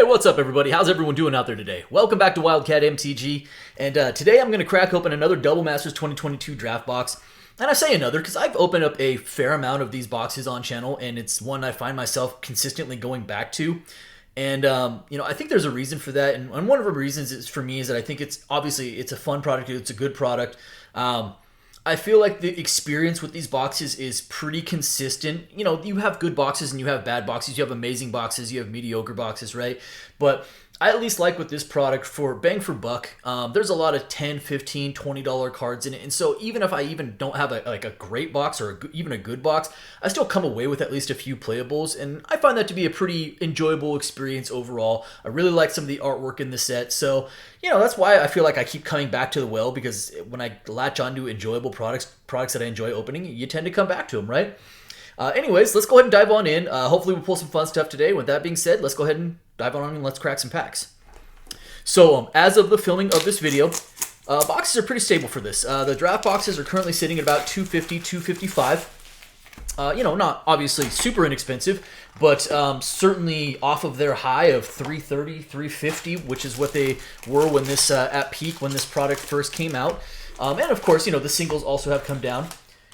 what's up everybody? How's everyone doing out there today? Welcome back to Wildcat MTG, and today I'm going to crack open another Double Masters 2022 draft box. And I say another because I've opened up a fair amount of these boxes on channel, and it's one I find myself consistently going back to. And, I think there's a reason for that, and one of the reasons is for me is that I think it's a fun product, it's a good product. I feel like the experience with these boxes is pretty consistent. You know, you have good boxes and you have bad boxes. You have amazing boxes, you have mediocre boxes, right? But I at least like with this product for bang for buck. There's a lot of $10, $15, $20 cards in it. And so even if I even don't have a great box or even a good box, I still come away with at least a few playables. And I find that to be a pretty enjoyable experience overall. I really like some of the artwork in the set. So, that's why I feel like I keep coming back to the well, because when I latch onto enjoyable products that I enjoy opening, you tend to come back to them, right? Anyways, let's go ahead and dive on in. Hopefully we'll pull some fun stuff today. With that being said, let's go ahead and dive on in and let's crack some packs. So as of the filming of this video, boxes are pretty stable for this. The draft boxes are currently sitting at about $250, $255. Not obviously super inexpensive, but certainly off of their high of $330, $350, which is what they were when this at peak when this product first came out. And of course, the singles also have come down.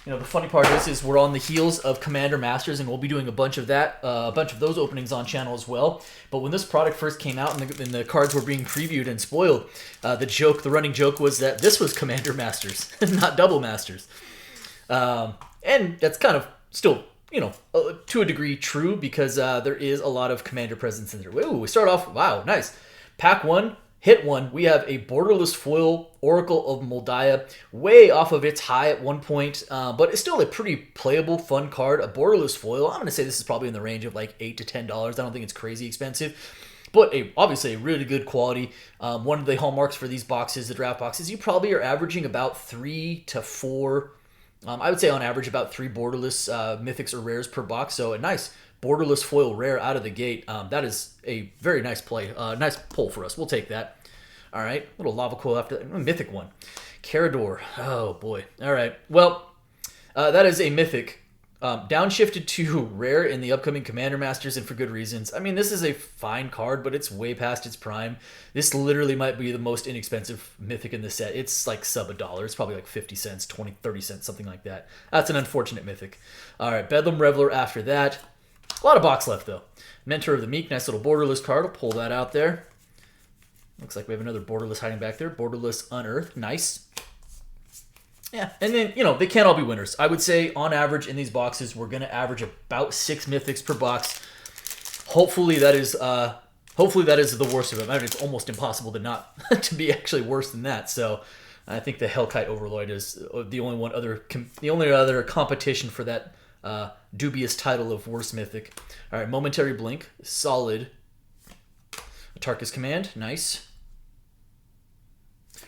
The funny part is we're on the heels of Commander Masters, and we'll be doing a bunch of those openings on channel as well. But when this product first came out and the cards were being previewed and spoiled, the running joke was that this was Commander Masters, not Double Masters. And that's kind of still, to a degree true, because there is a lot of Commander presence in there. Ooh, we start off, wow, nice. Pack 1. Hit 1, we have a borderless foil Oracle of Moldiah, way off of its high at one point, but it's still a pretty playable, fun card. A borderless foil, I'm going to say this is probably in the range of like $8 to $10. I don't think it's crazy expensive, but obviously a really good quality. One of the hallmarks for these boxes, the draft boxes, you probably are averaging about 3 to 4, I would say on average about 3 borderless mythics or rares per box, so a nice borderless foil rare out of the gate. That is a very nice play. Nice pull for us. We'll take that. All right. Little lava coil after that. Mythic one. Carador. Oh, boy. All right. Well, that is a mythic. Downshifted to rare in the upcoming Commander Masters, and for good reasons. I mean, this is a fine card, but it's way past its prime. This literally might be the most inexpensive mythic in the set. It's like sub $1. It's probably like 50 cents, 20, 30 cents, something like that. That's an unfortunate mythic. All right. Bedlam Reveler after that. A lot of box left, though. Mentor of the Meek, nice little borderless card. I'll pull that out there. Looks like we have another borderless hiding back there. Borderless Unearth, nice. Yeah, and then, they can't all be winners. I would say, on average, in these boxes, we're going to average about 6 mythics per box. Hopefully that is the worst of them. I mean, it's almost impossible to be actually worse than that. So I think the Hellkite Overlord is the only other competition for that dubious title of worst mythic. All right, Momentary Blink, solid. Atarka's Command, nice.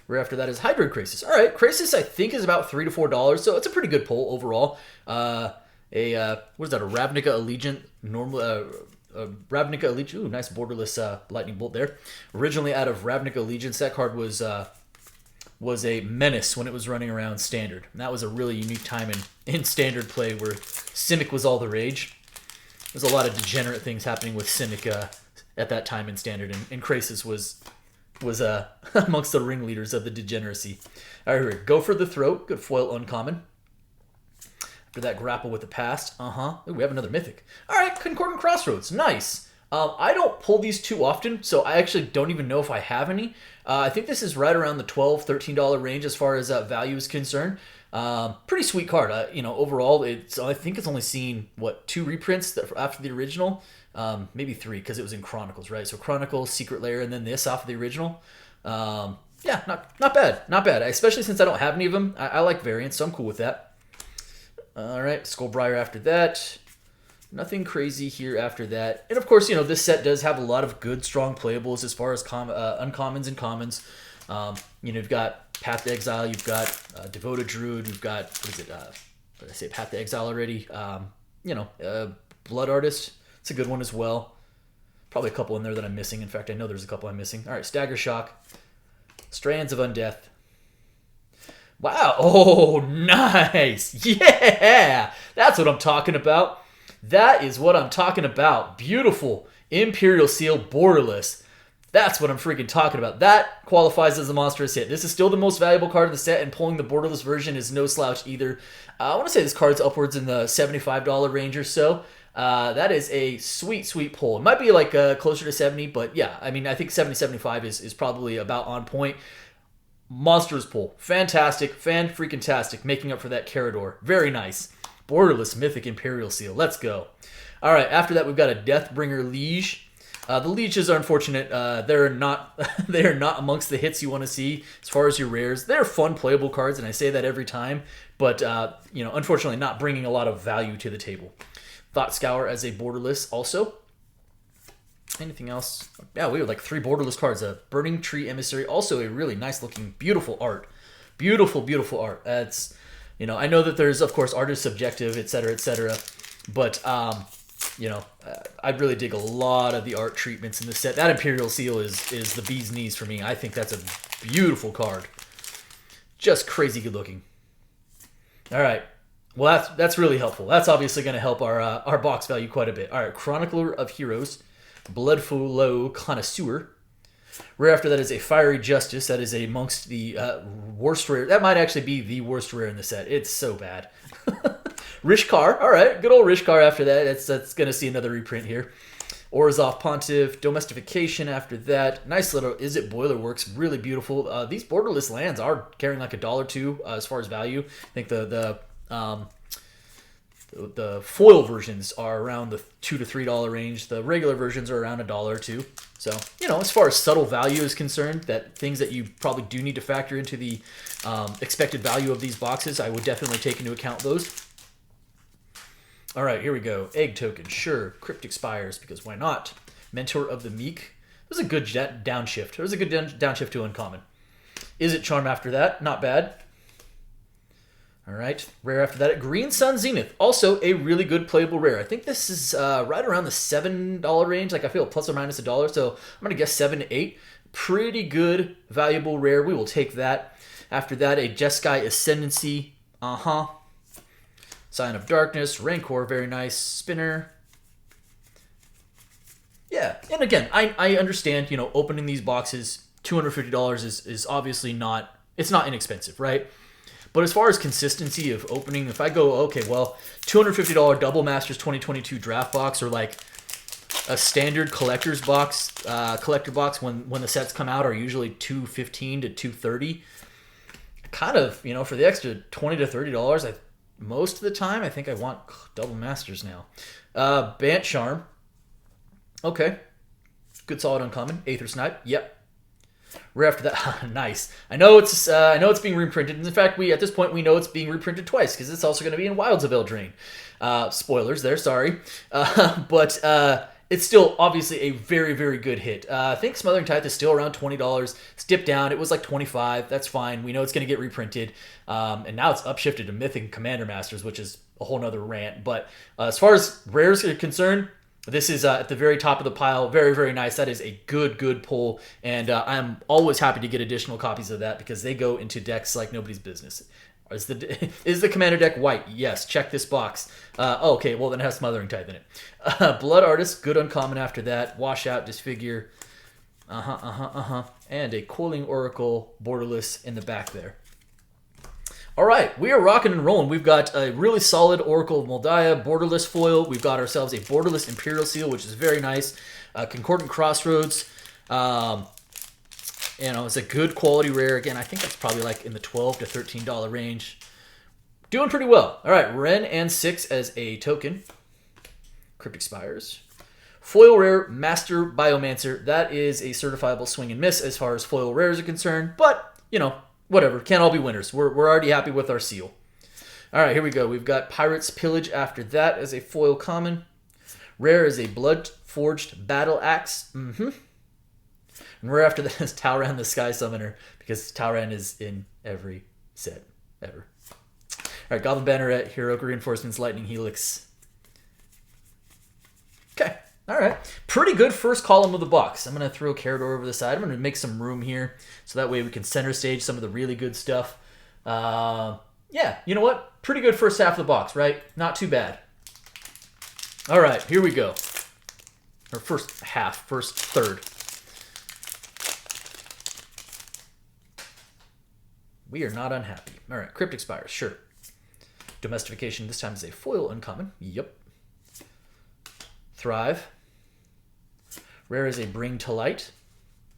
Right after that is Hybrid Krasis. All right, Krasis I think is about $3 to $4, so it's a pretty good pull overall. What is that? A Ravnica Allegiant normal. Ravnica Allegiant. Ooh, nice borderless lightning bolt there. Originally out of Ravnica Allegiance, that card was a menace when it was running around Standard. And that was a really unique time in Standard play where Simic was all the rage. There's a lot of degenerate things happening with Simic at that time in Standard, and Krasis was amongst the ringleaders of the degeneracy. All right, here, Go for the Throat, good foil uncommon. After that, Grapple with the Past. Ooh, we have another mythic. All right, Concordant Crossroads, nice. I don't pull these too often, so I actually don't even know if I have any. I think this is right around the $12, $13 range as far as value is concerned. Pretty sweet card. Overall, I think it's only seen, 2 reprints after the original? Maybe 3, because it was in Chronicles, right? So Chronicles, Secret Lair, and then this off of the original. Yeah, not bad. Not bad, especially since I don't have any of them. I like variants, so I'm cool with that. All right, Skullbriar after that. Nothing crazy here after that. And of course, this set does have a lot of good, strong playables as far as uncommons and commons. You've got Path to Exile, you've got Devoted Druid, you've got, did I say Path to Exile already? Blood Artist, it's a good one as well. Probably a couple in there that I'm missing. In fact, I know there's a couple I'm missing. All right, Stagger Shock, Strands of Undeath. Wow, oh, nice. Yeah, that's what I'm talking about. That is what I'm talking about. Beautiful. Imperial Seal borderless. That's what I'm freaking talking about. That qualifies as a monstrous hit. This is still the most valuable card of the set, and pulling the borderless version is no slouch either. I want to say this card's upwards in the $75 range or so. That is a sweet, sweet pull. It might be like closer to 70, but yeah, I mean, I think 70, 75 is probably about on point. Monstrous pull. Fantastic. Fan-freaking-tastic. Making up for that Carador. Very nice. Borderless Mythic Imperial Seal. Let's go. All right, after that, we've got a Deathbringer Liege. The Lieges are unfortunate. They're not they are not amongst the hits you want to see as far as your rares. They're fun playable cards, and I say that every time, but unfortunately not bringing a lot of value to the table. Thought Scour as a borderless also. Anything else? Yeah, we have like 3 borderless cards. A Burning Tree Emissary, also a really nice looking, beautiful art. Beautiful, beautiful art. That's, I know that there's, of course, art is subjective, etc., but I really dig a lot of the art treatments in the set. That Imperial Seal is the bee's knees for me. I think that's a beautiful card. Just crazy good looking. All right. Well, that's really helpful. That's obviously going to help our box value quite a bit. All right, Chronicler of Heroes, Bloodflow Connoisseur. Rare after that is a Fiery Justice. That is amongst the worst rare. That might actually be the worst rare in the set. It's so bad. Rishkar. All right, good old Rishkar after that. That's going to see another reprint here. Orzhov Pontiff. Domestication after that. Nice little Is It Boiler Works. Really beautiful. These borderless lands are carrying like $1 or $2 as far as value. I think the foil versions are around the $2 to $3 range. The regular versions are around $1 or $2. So, as far as subtle value is concerned, that things that you probably do need to factor into the expected value of these boxes, I would definitely take into account those. All right, here we go. Egg Token, sure. Cryptic Spires, because why not? Mentor of the Meek. It was a good downshift. It was a good downshift to uncommon. Is It Charm after that? Not bad. All right, rare after that. Green Sun Zenith, also a really good playable rare. I think this is right around the $7 range. Like I feel plus or minus $1, so I'm gonna guess 7 to 8. Pretty good, valuable rare. We will take that. After that, a Jeskai Ascendancy. Sign of Darkness, Rancor, very nice. Spinner. Yeah, and again, I understand. Opening these boxes, $250 is obviously not. It's not inexpensive, right? But as far as consistency of opening, if I go, okay, well, $250 Double Masters 2022 draft box or like a standard collector's box, collector box when the sets come out are usually $215 to $230. Kind of, for the extra $20 to $30, most of the time, I think I want Double Masters now. Bant Charm. Okay. Good solid uncommon. Aether Snipe. Yep. Rare after that, nice. I know it's being reprinted. In fact, at this point we know it's being reprinted twice because it's also going to be in Wilds of Eldraine. Spoilers there, sorry, but it's still obviously a very, very good hit. I think Smothering Tithe is still around $20. It's dipped down. It was like $25. That's fine. We know it's going to get reprinted, and now it's upshifted to Mythic and Commander Masters, which is a whole nother rant. But as far as rares are concerned, this is at the very top of the pile. Very, very nice. That is a good pull. And I'm always happy to get additional copies of that because they go into decks like nobody's business. Is the Commander deck white? Yes. Check this box. Okay, well then it has Smothering Tithe in it. Blood Artist, good uncommon after that. Washout, Disfigure. And a Coiling Oracle borderless in the back there. All right, we are rocking and rolling. We've got a really solid Oracle of Moldiah borderless foil. We've got ourselves a borderless Imperial Seal, which is very nice. Concordant Crossroads. It's a good quality rare. Again, I think that's probably like in the $12 to $13 range. Doing pretty well. All right, Ren and 6 as a token. Cryptic Spires. Foil rare, Master Biomancer. That is a certifiable swing and miss as far as foil rares are concerned. But, whatever. Can't all be winners. We're already happy with our seal. All right, here we go. We've got Pirate's Pillage after that as a foil common. Rare is a Blood Forged Battle Axe. And rare after that is Talran the Sky Summoner because Talran is in every set ever. All right, Goblin Banneret, Heroic Reinforcements, Lightning Helix. Okay. All right. Pretty good first column of the box. I'm going to throw Carador over the side. I'm going to make some room here so that way we can center stage some of the really good stuff. Yeah, you know what? Pretty good first half of the box, right? Not too bad. All right, here we go. or first half, first third. We are not unhappy. All right, Cryptic Spires, sure. Domestication this time is a foil uncommon. Yep. Thrive. Rare is a Bring to Light.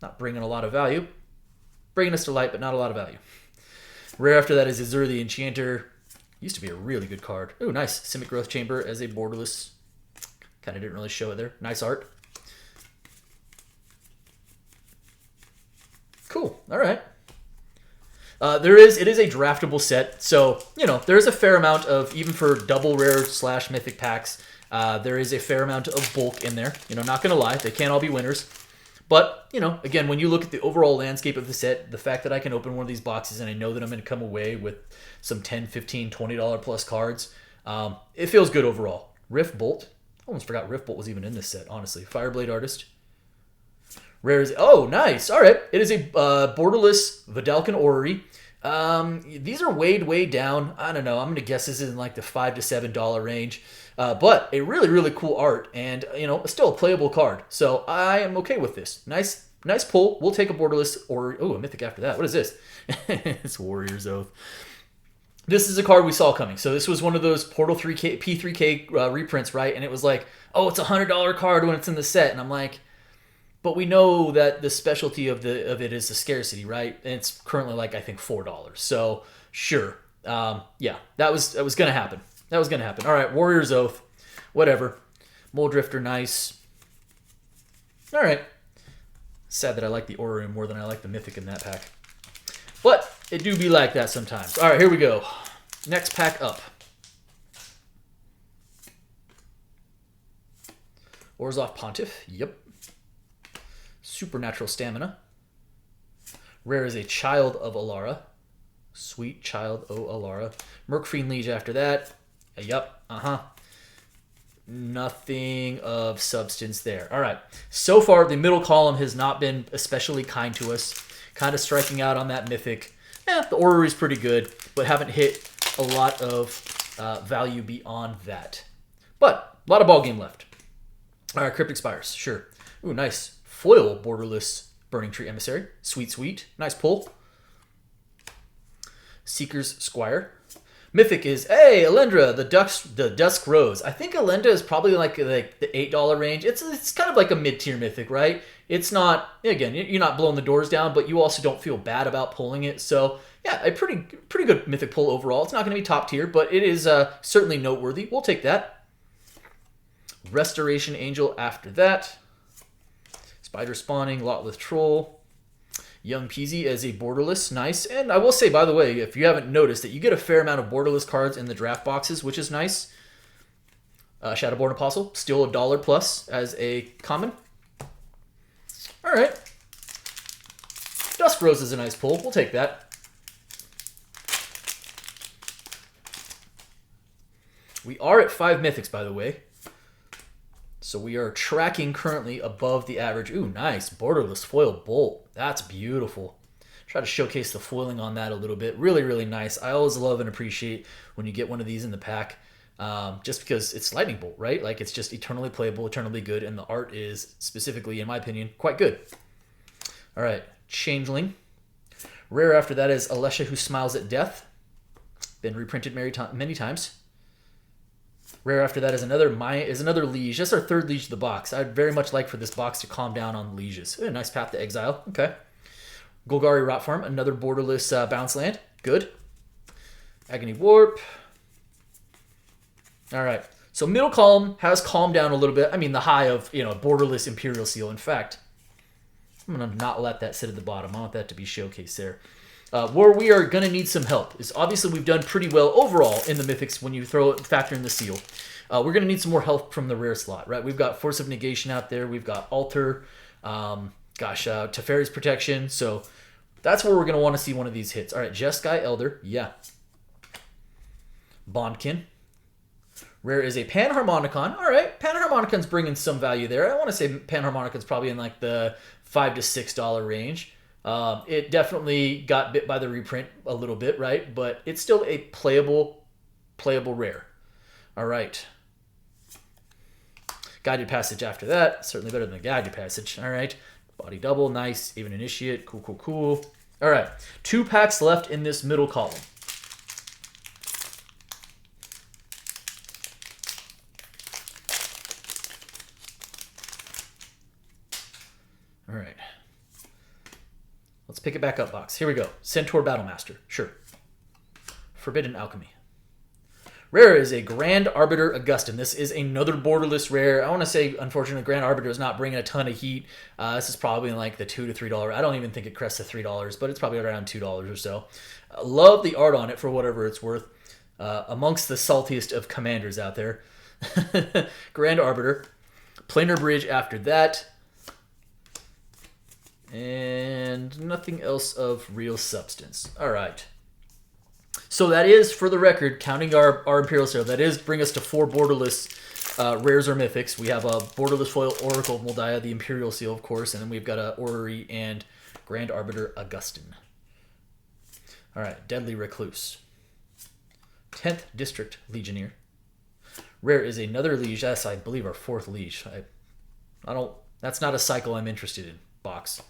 Not bringing a lot of value. Bringing us to light, but not a lot of value. Rare after that is Azure the Enchanter. Used to be a really good card. Ooh, nice. Simic Growth Chamber as a borderless. Kind of didn't really show it there. Nice art. Cool. All right. It is a draftable set, so, you know, there is a fair amount of, even for double rare / mythic packs, there is a fair amount of bulk in there. You know, not going to lie, they can't all be winners. But, you know, again, when you look at the overall landscape of the set, the fact that I can open one of these boxes and I know that I'm going to come away with some $10, $15, $20 plus cards, it feels good overall. Rift Bolt. I almost forgot Rift Bolt was even in this set, honestly. Fireblade Artist. Rare is... Oh, nice. All right. It is a borderless Vidalcan Orrery. These are way down. I don't know. I'm going to guess this is in like the $5 to $7 range. But a really cool art and, you know, still a playable card. So I am okay with this. Nice pull. We'll take a borderless or... Oh, a mythic after that. What is this? It's Warrior's Oath. This is a card we saw coming. So this was one of those Portal 3K, P3K reprints, right? And it was like, oh, it's a $100 card when it's in the set. And I'm like... But we know that the specialty of it is the scarcity, right? And it's currently like, I think, $4. So sure, yeah, that was gonna happen. That was gonna happen. All right, Warrior's Oath, whatever. Mole Drifter, nice. All right. Sad that I like the Orrery more than I like the Mythic in that pack, but it do be like that sometimes. All right, here we go. Next pack up. Orzhov Pontiff. Yep. Supernatural Stamina. Rare is a Child of Alara. Sweet Child of Alara. Mercfiend Liege after that. Yep. Nothing of substance there. All right. So far, the middle column has not been especially kind to us. Kind of striking out on that Mythic. The Orrery is pretty good, but haven't hit a lot of value beyond that. But a lot of ball game left. All right, Cryptic Spires. Sure. Ooh, nice. Foil borderless Burning Tree Emissary. Sweet. Nice pull. Seeker's Squire. Mythic is, hey, Elendra, the Dusk Rose. I think Elendra is probably like the $8 range. It's kind of like a mid-tier Mythic, right? It's not, again, you're not blowing the doors down, but you also don't feel bad about pulling it. So, yeah, a pretty good Mythic pull overall. It's not going to be top tier, but it is certainly noteworthy. We'll take that. Restoration Angel after that. Spider Spawning, Lotleth Troll, Young Peasy as a borderless, nice. And I will say, by the way, if you haven't noticed, that you get a fair amount of borderless cards in the draft boxes, which is nice. Shadowborn Apostle, still $1 plus as a common. All right. Dusk Rose is a nice pull. We'll take that. We are at 5 Mythics, by the way. So we are tracking currently above the average. Ooh, nice. Borderless Foil Bolt. That's beautiful. Try to showcase the foiling on that a little bit. Really nice. I always love and appreciate when you get one of these in the pack. Just because it's Lightning Bolt, right? Like, it's just eternally playable, eternally good, and the art is, specifically, in my opinion, quite good. All right. Changeling. Rare after that is Alesha Who Smiles at Death. Been reprinted many times. Rare after that is another Liege. That's our third Liege of the box. I'd very much like for this box to calm down on Lieges. Ooh, nice Path to Exile. Okay. Golgari Rot Farm, another borderless bounce land. Good. Agony Warp. All right. So middle column has calmed down a little bit. I mean, the high of, borderless Imperial Seal. In fact, I'm going to not let that sit at the bottom. I want that to be showcased there. Where we are going to need some help is, obviously we've done pretty well overall in the Mythics when you factor in the seal. We're going to need some more help from the rare slot, right? We've got Force of Negation out there. We've got Altar. Teferi's Protection. So that's where we're going to want to see one of these hits. All right, Jeskai Elder. Yeah. Bondkin. Rare is a Panharmonicon. All right, Panharmonicon's bringing some value there. I want to say Panharmonicon's probably in like the $5 to $6 range. It definitely got bit by the reprint a little bit, right? But it's still a playable rare. All right. Guided Passage after that. Certainly better than the Guided Passage. All right. Body double. Nice. Even Initiate. Cool, cool, cool. All right. 2 packs left in this middle column. All right. Let's pick it back up, box. Here we go. Centaur Battlemaster. Sure. Forbidden Alchemy. Rare is a Grand Arbiter Augustin. This is another borderless rare. I want to say, unfortunately, Grand Arbiter is not bringing a ton of heat. This is probably in like the $2 to $3. I don't even think it crests to $3, but it's probably around $2 or so. Love the art on it for whatever it's worth. Amongst the saltiest of commanders out there. Grand Arbiter. Planar Bridge after that. And nothing else of real substance. All right. So that is, for the record, counting our Imperial Sale, that is bring us to 4 borderless rares or mythics. We have a borderless foil Oracle of Moldiah, the Imperial Seal, of course, and then we've got a Orrery and Grand Arbiter Augustin. All right, Deadly Recluse. 10th District Legionnaire. Rare is another liege. That's, I believe, our 4th liege. I don't. That's not a cycle I'm interested in. Box.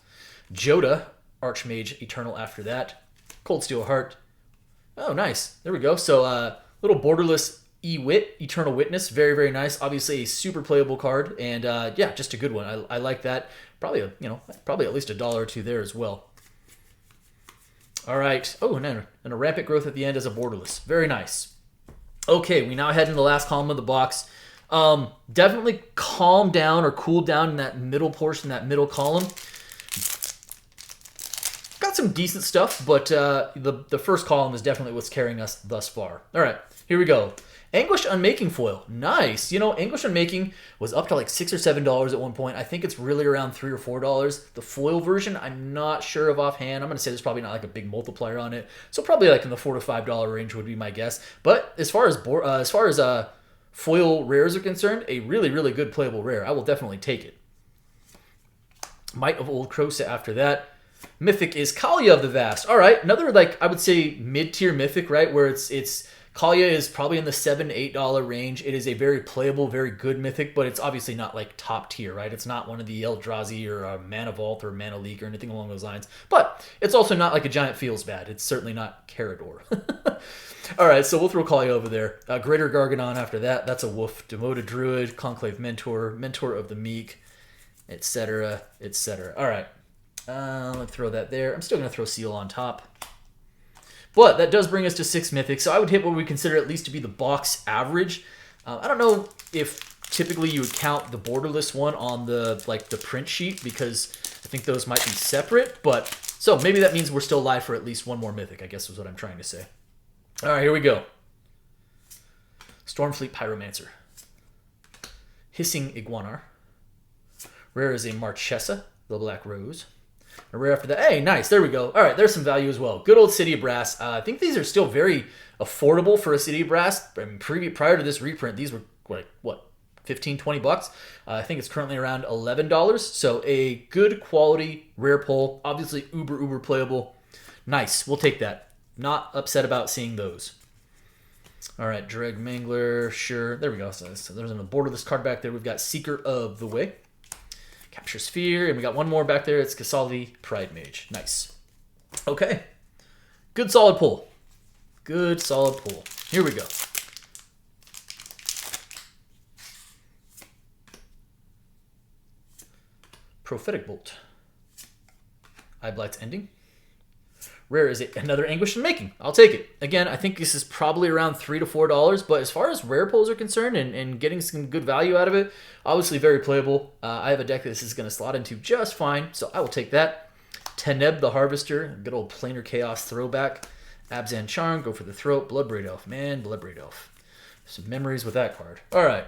Joda, Archmage Eternal after that. Cold Steel Heart. Oh, nice. There we go. So, little borderless E-Wit, Eternal Witness. Very, very nice. Obviously, a super playable card. And, yeah, just a good one. I like that. Probably, probably at least $1 or $2 there as well. All right. Oh, and a Rampant Growth at the end as a borderless. Very nice. Okay, we now head in the last column of the box. Definitely calm down or cool down in that middle portion, that middle column. Got some decent stuff, but the first column is definitely what's carrying us thus far. All right, here we go. Anguish Unmaking foil. Nice. Anguish Unmaking was up to like $6 or $7 at one point. I think it's really around $3 or $4. The foil version, I'm not sure of offhand. I'm going to say there's probably not like a big multiplier on it. So probably like in the $4 to $5 range would be my guess. But as far as foil rares are concerned, a really, really good playable rare. I will definitely take it. Might of Old Krosa after that. Mythic is Kalia of the Vast. All right, another, like, I would say mid-tier mythic, right? Where it's Kalia is probably in the $7 to $8 range. It is a very playable, very good mythic, but it's obviously not like top tier, right? It's not one of the Eldrazi or Mana Vault or Mana Leak or anything along those lines. But it's also not like a giant feels bad. It's certainly not Carador. All right, so we'll throw Kalia over there. Greater Garganon after that. That's a Wolf. Demoted Druid, Conclave Mentor, Mentor of the Meek, etc., etc. All right. Let's throw that there. I'm still going to throw Seal on top. But that does bring us to 6 mythics. So I would hit what we consider at least to be the box average. I don't know if typically you would count the borderless one on the print sheet, because I think those might be separate. But so maybe that means we're still live for at least one more mythic, I guess is what I'm trying to say. All right, here we go. Stormfleet Pyromancer. Hissing Iguanar. Rare is a Marchesa, the Black Rose. A rare after that. Hey, nice. There we go. All right, there's some value as well. Good old City of Brass. I think these are still very affordable for a City of Brass. I mean, prior to this reprint, these were like, what, 15, 20 bucks? I think it's currently around $11. So a good quality rare pull. Obviously, uber playable. Nice. We'll take that. Not upset about seeing those. All right, Dreg Mangler. Sure. There we go. So there's a borderless card back there. We've got Seeker of the Way. Capture Sphere, and we got one more back there. It's Kasali Pride Mage. Nice. Okay. Good solid pull. Good solid pull. Here we go. Prophetic Bolt. Eye Blight's Ending. Rare is another Anguish Unmaking. I'll take it. Again, I think this is probably around $3 to $4, but as far as rare pulls are concerned and getting some good value out of it, obviously very playable. I have a deck that this is going to slot into just fine, so I will take that. Teneb the Harvester, good old Planar Chaos throwback. Abzan Charm, go for the throat. Bloodbraid Elf, man, Bloodbraid Elf. Some memories with that card. All right.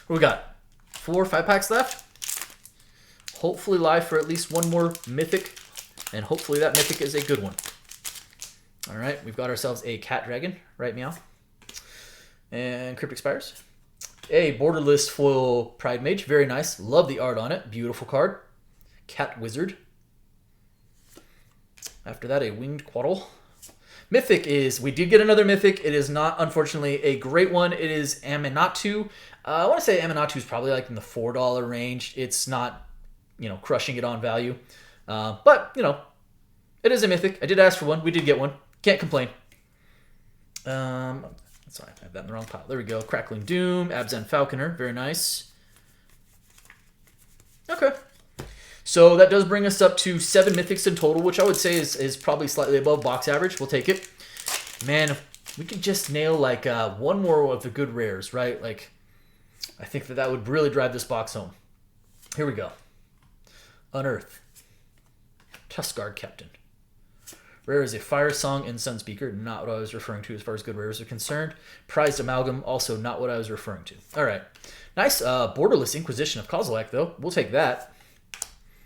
What we got? 4 or 5 packs left. Hopefully live for at least one more Mythic. And hopefully that Mythic is a good one. All right, we've got ourselves a Cat Dragon, right meow. And Cryptic Spires. A borderless foil Pride Mage, very nice. Love the art on it, beautiful card. Cat Wizard. After that, a Winged Quaddle. Mythic is, we did get another Mythic. It is not, unfortunately, a great one. It is Aminatu. I want to say Aminatu is probably like in the $4 range. It's not, crushing it on value. But, it is a Mythic. I did ask for one. We did get one. Can't complain. Sorry, I have that in the wrong pile. There we go. Crackling Doom, Abzan Falconer. Very nice. Okay. So that does bring us up to 7 Mythics in total, which I would say is probably slightly above box average. We'll take it. Man, if we could just nail like one more of the good rares, right? Like, I think that would really drive this box home. Here we go. Unearth. Tuskguard Captain. Rare is a Fire Song and Sunspeaker, not what I was referring to as far as good rares are concerned. Prized Amalgam, also not what I was referring to. All right. Nice borderless Inquisition of Kozilek, though. We'll take that.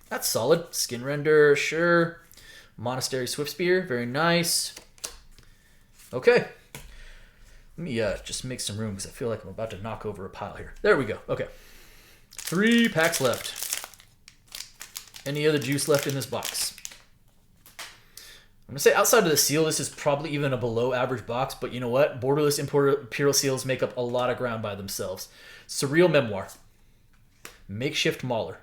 That's solid. Skin Render, sure. Monastery Swiftspear, very nice. Okay. Let me just make some room because I feel like I'm about to knock over a pile here. There we go. Okay. 3 packs left. Any other juice left in this box? I'm going to say outside of the seal, this is probably even a below average box, but you know what? Borderless Imperial Seals make up a lot of ground by themselves. Surreal Memoir. Makeshift Mauler.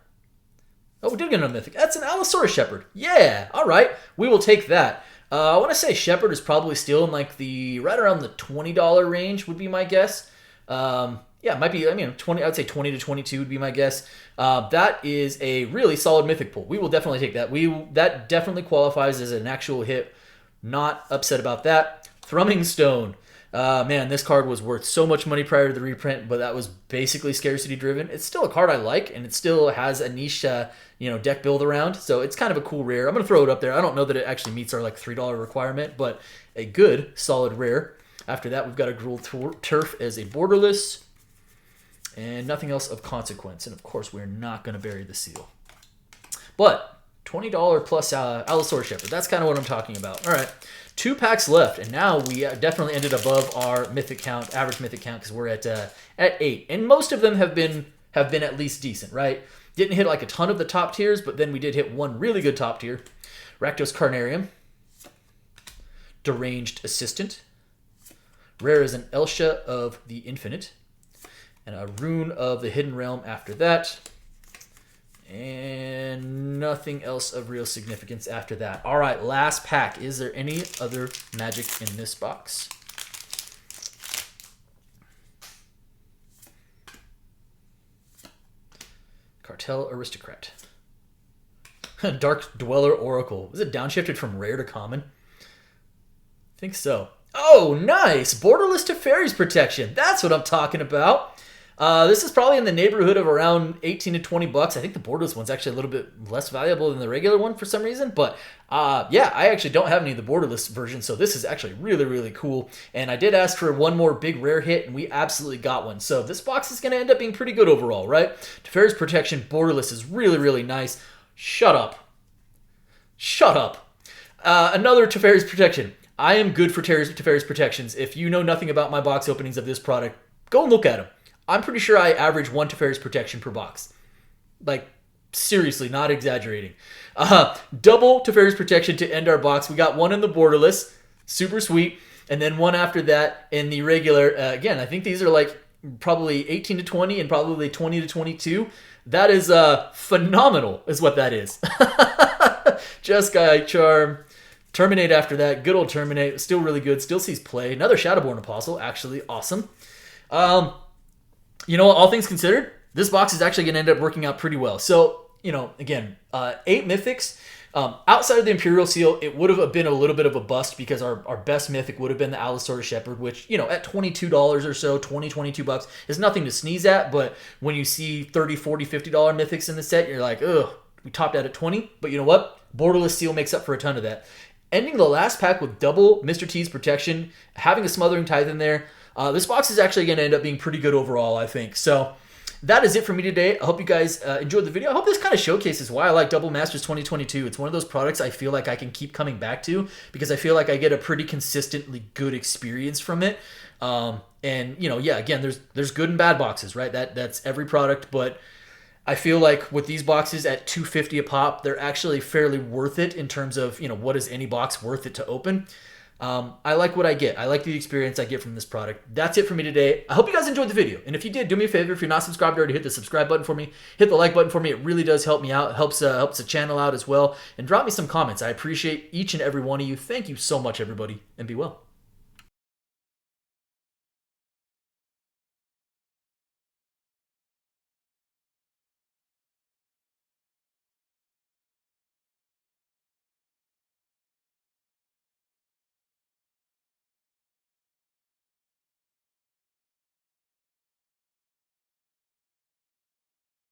Oh, we did get another Mythic. That's an Allosaurus Shepherd. Yeah, all right. We will take that. I want to say Shepherd is probably still in like right around the $20 range would be my guess. Yeah, it might be, 20. I would say 20 to 22 would be my guess. That is a really solid Mythic pull. We will definitely take that. That definitely qualifies as an actual hit. Not upset about that. Thrumming Stone. Man, this card was worth so much money prior to the reprint, but that was basically scarcity driven. It's still a card I like, and it still has a niche, deck build around. So it's kind of a cool rare. I'm going to throw it up there. I don't know that it actually meets our like $3 requirement, but a good, solid rare. After that, we've got a Gruul Turf as a borderless. And nothing else of consequence. And of course, we're not going to bury the seal. But $20 plus Allosaurus Shepherd. That's kind of what I'm talking about. All right. 2 packs left. And now we definitely ended above our mythic count, average mythic count, because we're at 8. And most of them have been at least decent, right? Didn't hit like a ton of the top tiers, but then we did hit one really good top tier. Rakdos Carnarium. Deranged Assistant. Rare is an Elsha of the Infinite. And a Rune of the Hidden Realm after that. And nothing else of real significance after that. All right, last pack. Is there any other magic in this box? Cartel Aristocrat. Dark Dweller Oracle. Was it downshifted from rare to common? I think so. Oh, nice! Borderless Teferi's Protection. That's what I'm talking about. This is probably in the neighborhood of around 18 to 20 bucks. I think the borderless one's actually a little bit less valuable than the regular one for some reason. But yeah, I actually don't have any of the borderless versions, so this is actually really, really cool. And I did ask for one more big rare hit, and we absolutely got one. So this box is going to end up being pretty good overall, right? Teferi's Protection borderless is really, really nice. Shut up. Shut up. Another Teferi's Protection. I am good for Teferi's Protections. If you know nothing about my box openings of this product, go and look at them. I'm pretty sure I average 1 Teferi's Protection per box. Like, seriously, not exaggerating. Double Teferi's Protection to end our box. We got one in the borderless, super sweet, and then one after that in the regular. Again, I think these are like probably 18 to 20 and probably 20 to 22. That is phenomenal, is what that is. Jeskai Charm. Terminate after that. Good old Terminate. Still really good. Still sees play. Another Shadowborn Apostle. Actually, awesome. You know what? All things considered, this box is actually going to end up working out pretty well. So, again, 8 Mythics. Outside of the Imperial Seal, it would have been a little bit of a bust because our best Mythic would have been the Allosaurus Shepherd, which, at $22 or so, 20, 22 bucks, is nothing to sneeze at. But when you see $30, $40, $50 Mythics in the set, you're like, ugh, we topped out at 20. But you know what? Borderless Seal makes up for a ton of that. Ending the last pack with double Mr. T's Protection, having a Smothering Tithe in there, this box is actually going to end up being pretty good overall, I think. So that is it for me today. I hope you guys enjoyed the video. I hope this kind of showcases why I like Double Masters 2022. It's one of those products I feel like I can keep coming back to because I feel like I get a pretty consistently good experience from it. And, yeah, again, there's good and bad boxes, right? That's every product, but I feel like with these boxes at $250 a pop, they're actually fairly worth it in terms of, what is any box worth it to open. I like what I get. I like the experience I get from this product. That's it for me today. I hope you guys enjoyed the video. And if you did, do me a favor. If you're not subscribed already, hit the subscribe button for me. Hit the like button for me. It really does help me out. It helps the channel out as well. And drop me some comments. I appreciate each and every one of you. Thank you so much, everybody. And be well.